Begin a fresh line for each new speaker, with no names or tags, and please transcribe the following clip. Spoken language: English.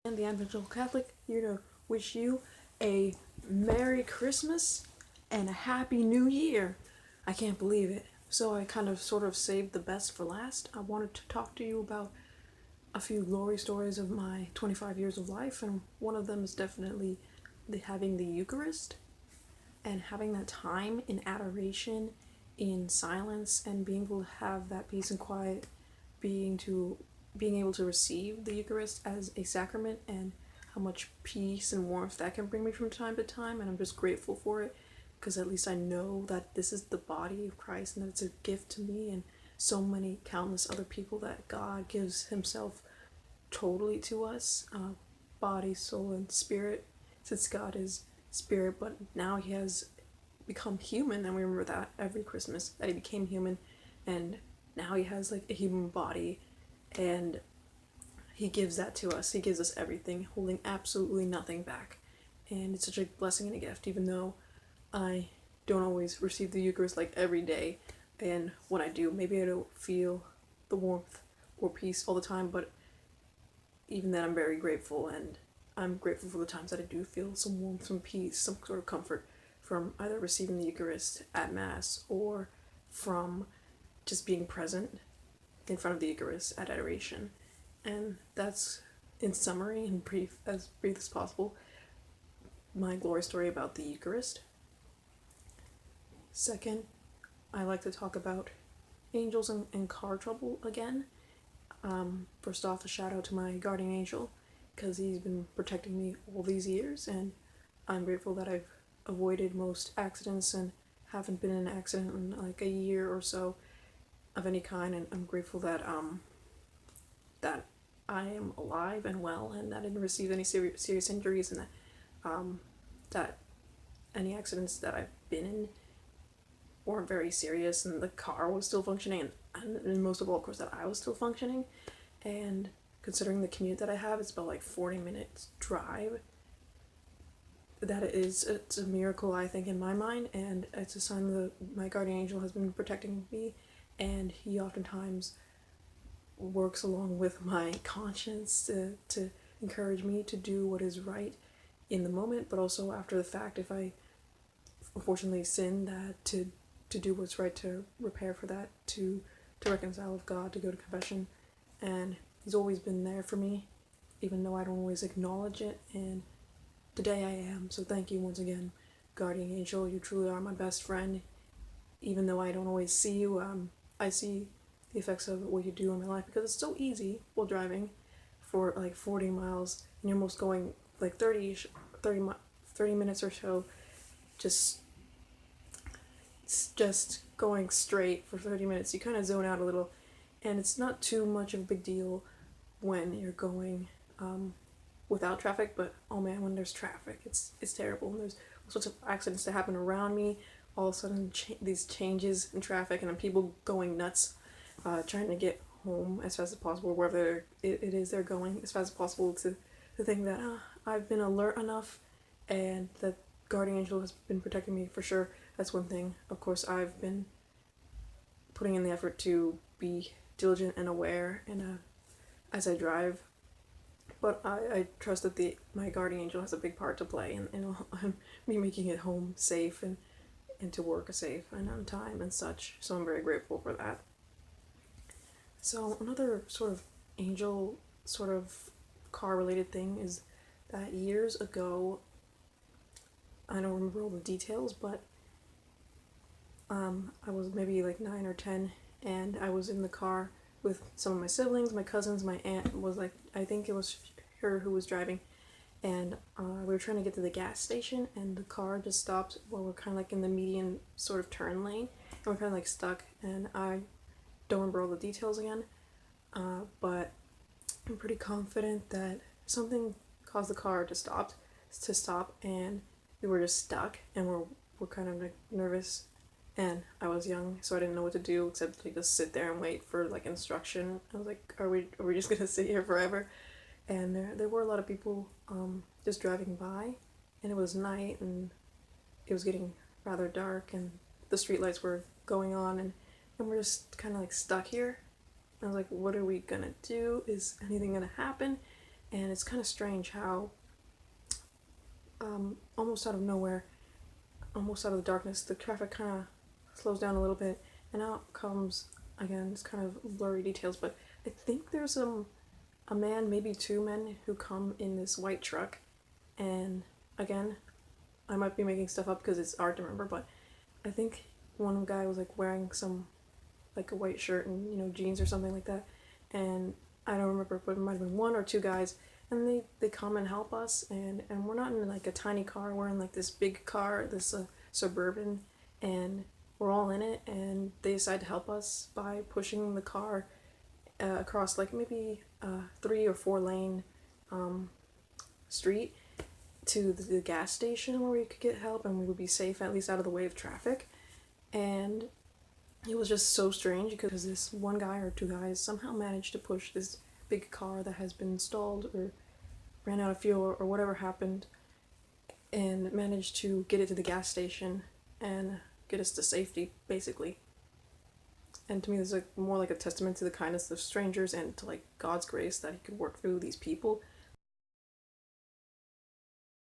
And the Evangelical Catholic here to wish you a Merry Christmas and a Happy New Year. I can't believe it. So I kind of sort of saved the best for last. I wanted to talk to you about a few glory stories of my 25 years of life, and one of them is definitely having the Eucharist and having that time in adoration, in silence, and being able to have that peace and quiet, being able to receive the Eucharist as a sacrament, and how much peace and warmth that can bring me from time to time. And I'm just grateful for it because at least I know that this is the body of Christ and that it's a gift to me and so many countless other people, that God gives Himself totally to us, body, soul, and spirit, since God is spirit, but now He has become human, and we remember that every Christmas, that He became human, and now He has like a human body, and He gives that to us. He gives us everything, holding absolutely nothing back. And it's such a blessing and a gift, even though I don't always receive the Eucharist like every day. And when I do, maybe I don't feel the warmth or peace all the time, but even then I'm very grateful, and I'm grateful for the times that I do feel some warmth, some peace, some sort of comfort from either receiving the Eucharist at Mass or from just being present in front of the Eucharist at adoration. And that's, in summary, and brief as possible, my glory story about the Eucharist. Second, I like to talk about angels and car trouble again. First off, a shout out to my guardian angel, because he's been protecting me all these years, and I'm grateful that I've avoided most accidents and haven't been in an accident in like a year or so of any kind. And I'm grateful that that I am alive and well, and that I didn't receive any serious injuries, and that any accidents that I've been in weren't very serious, and the car was still functioning, and most of all, of course, that I was still functioning. And considering the commute that I have, it's about like 40 minutes drive. It's a miracle, I think, in my mind, and it's a sign that my guardian angel has been protecting me, and he oftentimes works along with my conscience to encourage me to do what is right in the moment, but also after the fact, if I unfortunately sin, that to do what's right, to repair for that, to reconcile with God, to go to confession. And he's always been there for me, even though I don't always acknowledge it, and today I am. So thank you once again, guardian angel. You truly are my best friend. Even though I don't always see you, I see the effects of what you do in my life, because it's so easy while driving for like 40 miles, and you're almost going like 30 minutes or so, just going straight for 30 minutes. You kind of zone out a little, and it's not too much of a big deal when you're going without traffic, but oh man, when there's traffic, it's terrible. And there's all sorts of accidents that happen around me. All of a sudden, these changes in traffic, and people going nuts, trying to get home as fast as possible, wherever it is they're going, as fast as possible, to think that I've been alert enough, and that guardian angel has been protecting me for sure. That's one thing. Of course, I've been putting in the effort to be diligent and aware, and as I drive. But I trust that my guardian angel has a big part to play in me making it home safe, and to work safe and on time and such. So I'm very grateful for that. So another sort of angel sort of car related thing is that years ago, I don't remember all the details, but I was maybe like 9 or 10, and I was in the car with some of my siblings, my cousins. My aunt was like, I think it was her who was driving, and we were trying to get to the gas station, and the car just stopped while we're kind of like in the median sort of turn lane, and we're kind of like stuck. And I don't remember all the details again, but I'm pretty confident that something caused the car to stop, and we were just stuck, and we're kind of like nervous. And I was young, so I didn't know what to do except like just sit there and wait for like instruction. I was like, are we just gonna sit here forever? And there were a lot of people just driving by, and it was night, and it was getting rather dark, and the streetlights were going on, and we're just kind of like stuck here. I was like, what are we gonna do? Is anything gonna happen? And it's kind of strange how, almost out of nowhere, almost out of the darkness, the traffic kind of slows down a little bit, and out comes, again, it's kind of blurry details, but I think there's a man, maybe two men, who come in this white truck, and again, I might be making stuff up because it's hard to remember, but I think one guy was like wearing some, like a white shirt and, jeans or something like that, and I don't remember, but it might have been one or two guys, and they come and help us, and we're not in like a tiny car, we're in like this big car, this Suburban, and we're all in it, and they decide to help us by pushing the car across like maybe 3 or 4 lane street to the gas station where we could get help and we would be safe, at least out of the way of traffic. And it was just so strange because this one guy or two guys somehow managed to push this big car that has been stalled or ran out of fuel or whatever happened, and managed to get it to the gas station and get us to safety, basically. And to me, this is like more like a testament to the kindness of strangers and to like God's grace that He could work through these people